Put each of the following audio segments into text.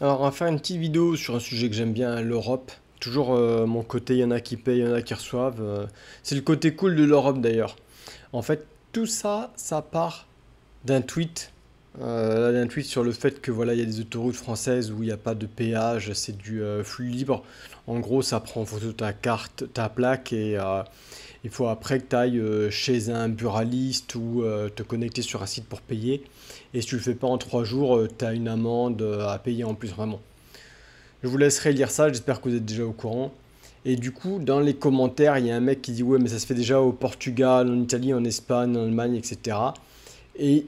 Alors, on va faire une petite vidéo sur un sujet que j'aime bien, l'Europe. Toujours mon côté, il y en a qui payent, il y en a qui reçoivent. C'est le côté cool de l'Europe d'ailleurs. En fait, tout ça, ça part d'un tweet. D'un tweet sur le fait que voilà, il y a des autoroutes françaises où il n'y a pas de péage, c'est du flux libre. En gros, ça prend en photo ta carte, ta plaque et il faut après que tu ailles chez un buraliste ou te connecter sur un site pour payer. Et si tu le fais pas en 3 jours, tu as une amende à payer en plus vraiment. Je vous laisserai lire ça, j'espère que vous êtes déjà au courant. Et du coup, dans les commentaires, il y a un mec qui dit ouais, mais ça se fait déjà au Portugal, en Italie, en Espagne, en Allemagne, etc. Et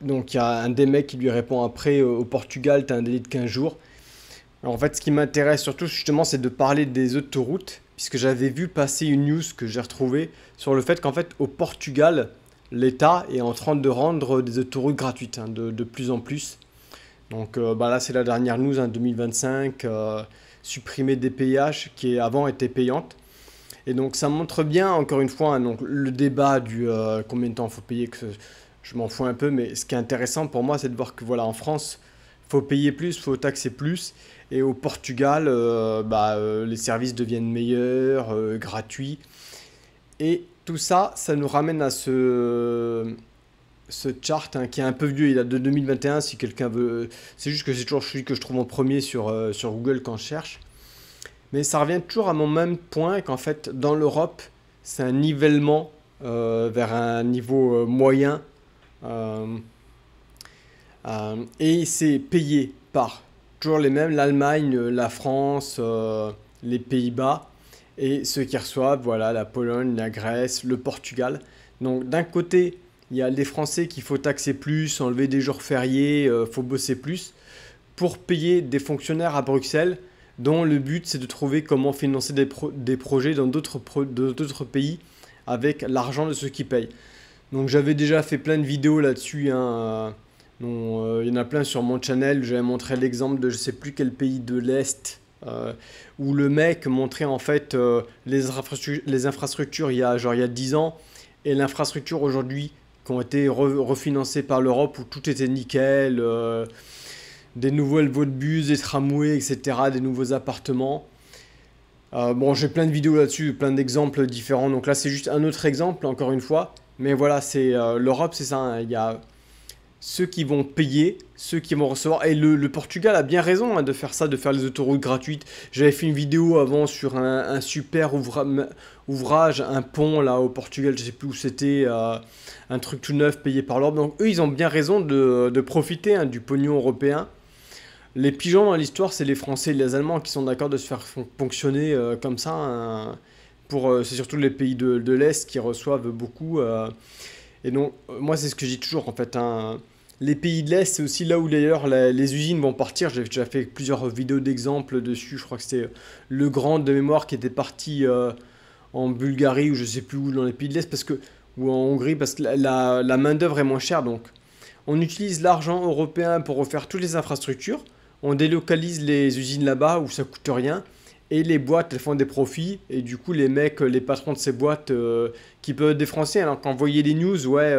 donc il y a un des mecs qui lui répond après au Portugal, tu as un délai de 15 jours. Alors, en fait, ce qui m'intéresse surtout justement, c'est de parler des autoroutes, puisque j'avais vu passer une news que j'ai retrouvée sur le fait qu'en fait, au Portugal, l'État est en train de rendre des autoroutes gratuites, hein, de plus en plus. Donc bah là, c'est la dernière news, hein, 2025, supprimer des péages qui avant étaient payantes. Et donc ça montre bien, encore une fois, hein, donc, le débat du combien de temps il faut payer, je m'en fous un peu, mais ce qui est intéressant pour moi, c'est de voir que voilà, en France, il faut payer plus, il faut taxer plus. Et au Portugal, les services deviennent meilleurs, gratuits. Et tout ça, ça nous ramène à ce chart, hein, qui est un peu vieux, il date de 2021 si quelqu'un veut. C'est juste que c'est toujours celui que je trouve en premier sur Google quand je cherche. Mais ça revient toujours à mon même point qu'en fait, dans l'Europe, c'est un nivellement vers un niveau moyen. euh, et c'est payé par toujours les mêmes, l'Allemagne, la France, les Pays-Bas. Et ceux qui reçoivent, voilà, la Pologne, la Grèce, le Portugal. Donc d'un côté, il y a les Français qu'il faut taxer plus, enlever des jours fériés, faut bosser plus, pour payer des fonctionnaires à Bruxelles, dont le but c'est de trouver comment financer des projets dans d'autres pays avec l'argent de ceux qui payent. Donc j'avais déjà fait plein de vidéos là-dessus, hein, il y en a plein sur mon channel. J'avais montré l'exemple de je sais plus quel pays de l'Est, où le mec montrait en fait les infrastructures il y a 10 ans et l'infrastructure aujourd'hui qui ont été refinancées par l'Europe où tout était nickel, des nouvelles voies de bus, des tramways, etc., des nouveaux appartements. Bon, j'ai plein de vidéos là-dessus, plein d'exemples différents. Donc là, c'est juste un autre exemple, encore une fois. Mais voilà, c'est l'Europe, c'est ça, hein. Il y a ceux qui vont payer, ceux qui vont recevoir. Et le Portugal a bien raison, hein, de faire ça, de faire les autoroutes gratuites. J'avais fait une vidéo avant sur un super ouvrage, un pont là au Portugal, je sais plus où c'était, un truc tout neuf payé par l'Europe. Donc eux, ils ont bien raison de profiter, hein, du pognon européen. Les pigeons dans l'histoire, c'est les Français et les Allemands qui sont d'accord de se faire fonctionner comme ça, hein. C'est surtout les pays de l'Est qui reçoivent beaucoup. Et donc, moi, c'est ce que je dis toujours, en fait, hein. Les pays de l'Est, c'est aussi là où d'ailleurs les usines vont partir. J'ai déjà fait plusieurs vidéos d'exemples dessus. Je crois que c'était le Grand de mémoire qui était parti en Bulgarie ou je sais plus où dans les pays de l'Est ou en Hongrie parce que la main-d'œuvre est moins chère. Donc, on utilise l'argent européen pour refaire toutes les infrastructures. On délocalise les usines là-bas où ça coûte rien. Et les boîtes, elles font des profits. Et du coup, les mecs, les patrons de ces boîtes, qui peuvent être des Français, alors quand vous voyez les news, ouais,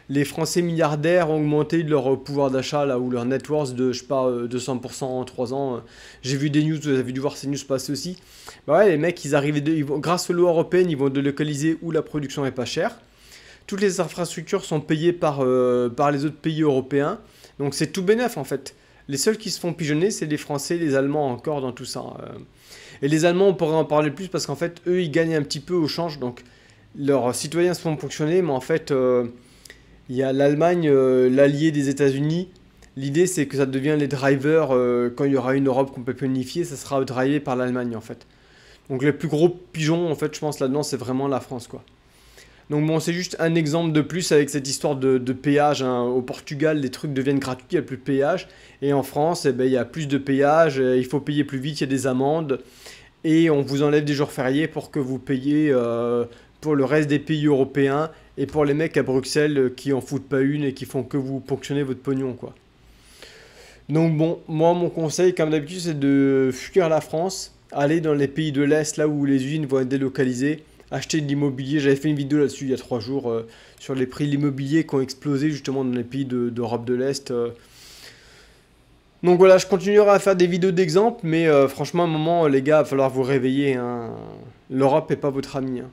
les Français milliardaires ont augmenté de leur pouvoir d'achat, là, ou leur net worth de, je sais pas, 200% en 3 ans. J'ai vu des news, vous avez dû voir ces news passer aussi. Bah ouais, les mecs, grâce aux lois européennes, ils vont délocaliser où la production est pas chère. Toutes les infrastructures sont payées par les autres pays européens. Donc c'est tout bénef en fait. Les seuls qui se font pigeonner, c'est les Français, les Allemands encore dans tout ça. Et les Allemands, on pourrait en parler plus parce qu'en fait, eux, ils gagnent un petit peu au change. Donc leurs citoyens se font fonctionner, mais en fait, il y a l'Allemagne, l'allié des États-Unis. L'idée, c'est que ça devient les drivers, quand il y aura une Europe complètement unifiée, ça sera drivé par l'Allemagne en fait. Donc les plus gros pigeons, en fait, je pense là-dedans, c'est vraiment la France, quoi. Donc bon, c'est juste un exemple de plus avec cette histoire de péage, hein. Au Portugal, les trucs deviennent gratuits, il n'y a plus de péage. Et en France, eh ben, il y a plus de péage, il faut payer plus vite, il y a des amendes. Et on vous enlève des jours fériés pour que vous payiez pour le reste des pays européens. Et pour les mecs à Bruxelles qui en foutent pas une et qui font que vous ponctionner votre pognon, quoi. Donc bon, moi mon conseil, comme d'habitude, c'est de fuir la France, aller dans les pays de l'Est, là où les usines vont être délocalisées, acheter de l'immobilier. J'avais fait une vidéo là-dessus il y a 3 jours sur les prix de l'immobilier qui ont explosé justement dans les pays d'Europe de l'Est. Donc voilà, je continuerai à faire des vidéos d'exemple, mais franchement, à un moment, les gars, il va falloir vous réveiller, hein. L'Europe est pas votre ami, hein.